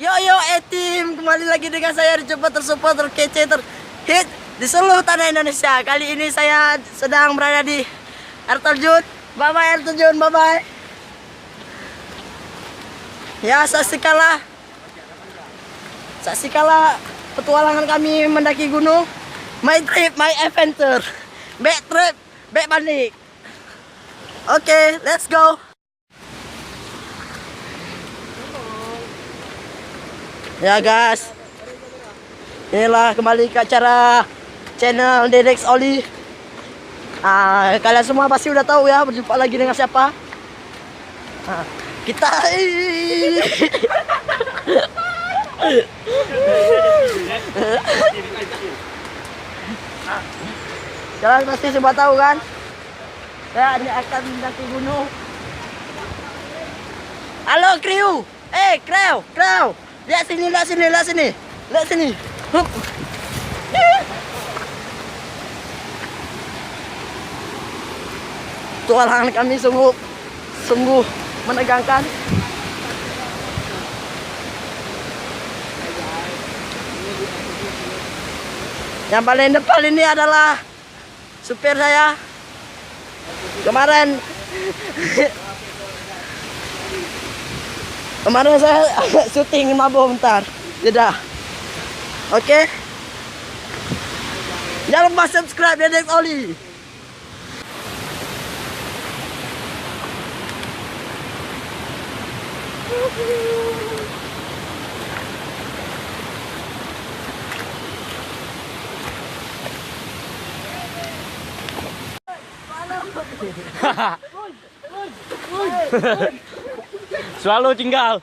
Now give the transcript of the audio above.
Yo team, kembali lagi dengan saya di Coba Tersupport terkece terhit di seluruh tanah Indonesia. Kali ini saya sedang berada di air terjun. Bye bye air terjun, bye bye. Ya, saksikanlah petualangan kami mendaki gunung. My trip, my adventure. Back trip, back panik. Oke, let's go. Ya guys, inilah kembali ke acara channel Dedex Oli. Kalian semua pasti udah tahu ya, berjumpa lagi dengan siapa. Kita kalian pasti semua tahu kan, saya ini akan mendaki gunung. Halo kru, kru. Lihat sini. Hup. Petualangan kami sungguh menegangkan. Yang paling depan ini adalah supir saya. Kemarin saya syuting mabuk bentar. Jeda. Oke. Jangan lupa subscribe Dedex Oli. Selalu tinggal.